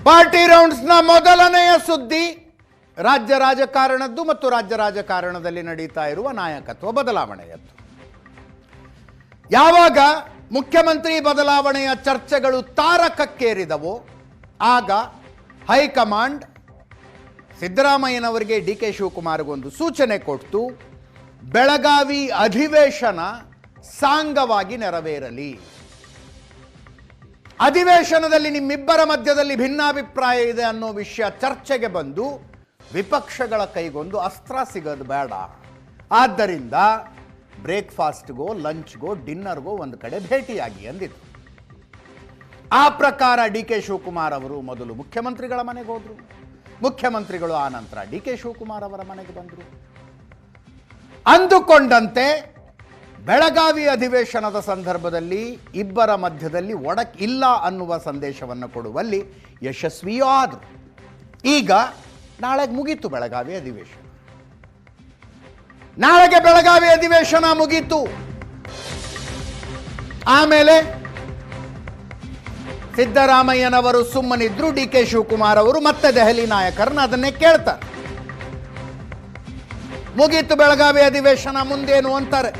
Party ರೌಂಡ್ಸ್ನ ಮೊದಲನೆಯ ಸುದ್ದಿ ರಾಜ್ಯ ರಾಜಕಾರಣದ್ದು ಮತ್ತು ರಾಜ್ಯ ರಾಜಕಾರಣದಲ್ಲಿ ನಡೀತಾ ಇರುವ ನಾಯಕತ್ವ ಬದಲಾವಣೆಯದ್ದು. ಯಾವಾಗ ಮುಖ್ಯಮಂತ್ರಿ ಬದಲಾವಣೆಯ ಚರ್ಚೆಗಳು ತಾರಕಕ್ಕೇರಿದವೋ ಆಗ ಹೈಕಮಾಂಡ್ ಸಿದ್ದರಾಮಯ್ಯನವರಿಗೆ ಡಿ ಕೆ ಶಿವಕುಮಾರ್ಗೊಂದು ಸೂಚನೆ ಕೊಟ್ಟು ಬೆಳಗಾವಿ ಅಧಿವೇಶನ ಸಾಂಗವಾಗಿ ನೆರವೇರಲಿ. ಅಧಿವೇಶನದಲ್ಲಿ ನಿಮ್ಮಿಬ್ಬರ ಮಧ್ಯದಲ್ಲಿ ಭಿನ್ನಾಭಿಪ್ರಾಯ ಇದೆ ಅನ್ನೋ ವಿಷಯ ಚರ್ಚೆಗೆ ಬಂದು ವಿಪಕ್ಷಗಳ ಕೈಗೊಂದು ಅಸ್ತ್ರ ಸಿಗೋದು ಬೇಡ, ಆದ್ದರಿಂದ ಬ್ರೇಕ್ಫಾಸ್ಟ್ಗೋ ಲಂಚ್ಗೋ ಡಿನ್ನರ್ಗೋ ಒಂದು ಕಡೆ ಭೇಟಿಯಾಗಿ ಅಂದಿದ್ರು. ಆ ಪ್ರಕಾರ ಡಿ ಕೆ ಶಿವಕುಮಾರ್ ಅವರು ಮೊದಲು ಮುಖ್ಯಮಂತ್ರಿಗಳ ಮನೆಗೆ ಹೋದ್ರು, ಮುಖ್ಯಮಂತ್ರಿಗಳು ಆ ನಂತರ ಡಿ ಕೆ ಶಿವಕುಮಾರ್ ಅವರ ಮನೆಗೆ ಬಂದರು. ಅಂದುಕೊಂಡಂತೆ ಬೆಳಗಾವಿ ಅಧಿವೇಶನದ ಸಂದರ್ಭದಲ್ಲಿ ಇಬ್ಬರ ಮಧ್ಯದಲ್ಲಿ ಒಡಕ್ ಇಲ್ಲ ಅನ್ನುವ ಸಂದೇಶವನ್ನು ಕೊಡುವಲ್ಲಿ ಯಶಸ್ವಿಯೂ ಆದರು. ಈಗ ನಾಳೆಗೆ ಮುಗೀತು ಬೆಳಗಾವಿ ಅಧಿವೇಶನ. ನಾಳೆಗೆ ಬೆಳಗಾವಿ ಅಧಿವೇಶನ ಮುಗೀತು. ಆಮೇಲೆ ಸಿದ್ದರಾಮಯ್ಯನವರು ಸುಮ್ಮನಿದ್ರು, ಡಿ ಕೆ ಶಿವಕುಮಾರ್ ಅವರು ಮತ್ತೆ ದೆಹಲಿ ನಾಯಕರನ್ನ ಅದನ್ನೇ ಕೇಳ್ತಾರೆ. ಮುಗೀತು ಬೆಳಗಾವಿ ಅಧಿವೇಶನ, ಮುಂದೇನು ಅಂತಾರೆ.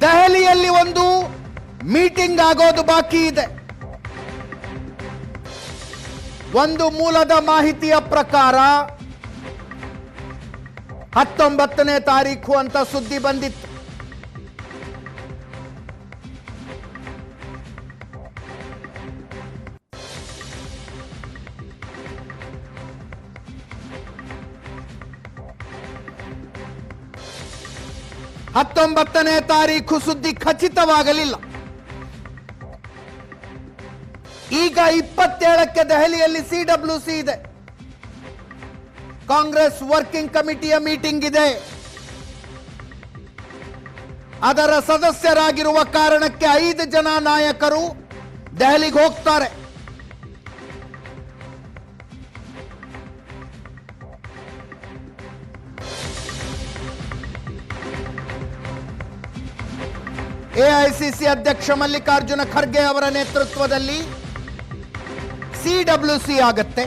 ದೆಹಲಿಯಲ್ಲಿ ಒಂದು ಮೀಟಿಂಗ್ ಆಗೋದು ಬಾಕಿ ಇದೆ. ಒಂದು ಮೂಲದ ಮಾಹಿತಿಯ ಪ್ರಕಾರ 19ನೇ ತಾರೀಖು ಅಂತ ಸುದ್ದಿ ಬಂದಿತ್ತು. ಹತ್ತೊಂಬತ್ತನೇ ತಾರೀಖು ಸುದ್ದಿ ಖಚಿತವಾಗಲಿಲ್ಲ. ಈಗ 27ಕ್ಕೆ ದೆಹಲಿಯಲ್ಲಿ CWC ಇದೆ, ಕಾಂಗ್ರೆಸ್ ವರ್ಕಿಂಗ್ ಕಮಿಟಿಯ ಮೀಟಿಂಗ್ ಇದೆ. ಅದರ ಸದಸ್ಯರಾಗಿರುವ ಕಾರಣಕ್ಕೆ 5 ಜನ ನಾಯಕರು ದೆಹಲಿಗೆ ಹೋಗ್ತಾರೆ. ಎಐಸಿಸಿ ಅಧ್ಯಕ್ಷ ಮಲ್ಲಿಕಾರ್ಜುನ ಖರ್ಗೆ ಅವರ ನೇತೃತ್ವದಲ್ಲಿ CWC ಆಗತ್ತೆ.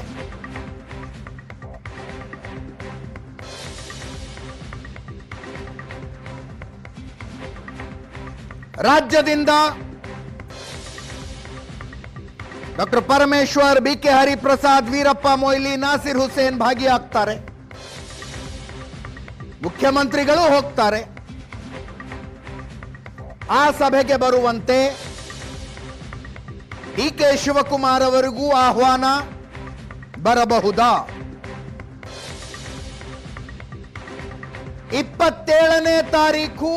ರಾಜ್ಯದಿಂದ ಡಾಕ್ಟರ್ ಪರಮೇಶ್ವರ್, BK ಹರಿಪ್ರಸಾದ್, ವೀರಪ್ಪ ಮೊಯ್ಲಿ, ನಾಸಿರ್ ಹುಸೇನ್ ಭಾಗಿಯಾಗ್ತಾರೆ. ಮುಖ್ಯಮಂತ್ರಿಗಳು ಹೋಗ್ತಾರೆ. ಆ ಸಭೆಗೆ ಬರುವಂತೆ ಡಿ ಕೆ ಶಿವಕುಮಾರ್ ಅವರಿಗೂ ಆಹ್ವಾನ ಬರಬಹುದಾ? 27ನೇ ತಾರೀಖು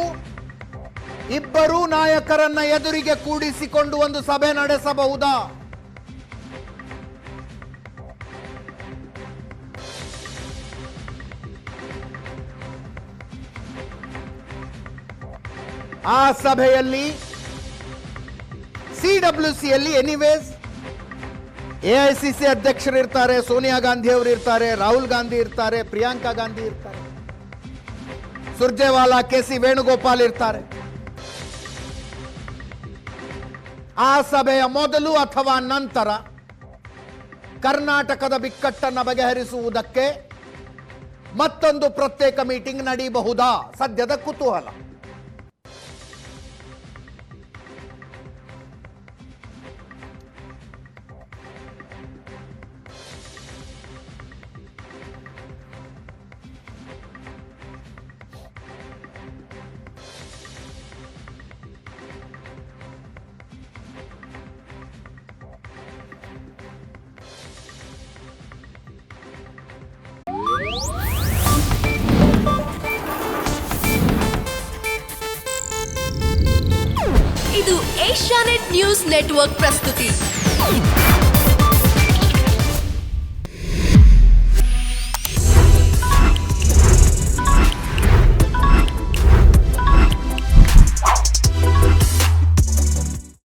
ಇಬ್ಬರೂ ನಾಯಕರನ್ನ ಎದುರಿಗೆ ಕೂಡಿಸಿಕೊಂಡು ಒಂದು ಸಭೆ ನಡೆಸಬಹುದಾ? ಆ ಸಭೆಯಲ್ಲಿ CWCಯಲ್ಲಿ ಎನಿವೇಸ್ ಎಐಸಿಸಿ ಅಧ್ಯಕ್ಷರು ಇರ್ತಾರೆ, ಸೋನಿಯಾ ಗಾಂಧಿ ಅವರು ಇರ್ತಾರೆ, ರಾಹುಲ್ ಗಾಂಧಿ ಇರ್ತಾರೆ, ಪ್ರಿಯಾಂಕಾ ಗಾಂಧಿ ಇರ್ತಾರೆ, ಸುರ್ಜೇವಾಲಾ, KC ವೇಣುಗೋಪಾಲ್ ಇರ್ತಾರೆ. ಆ ಸಭೆಯ ಮೊದಲು ಅಥವಾ ನಂತರ ಕರ್ನಾಟಕದ ಬಿಕ್ಕಟ್ಟನ್ನು ಬಗೆಹರಿಸುವುದಕ್ಕೆ ಮತ್ತೊಂದು ಪ್ರತ್ಯೇಕ ಮೀಟಿಂಗ್ ನಡೆಯಬಹುದಾ? ಸದ್ಯದ ಕುತೂಹಲ. ಇದು ಏಷ್ಯಾನೆಟ್ ನ್ಯೂಸ್ ನೆಟ್ವರ್ಕ್ ಪ್ರಸ್ತುತಿ.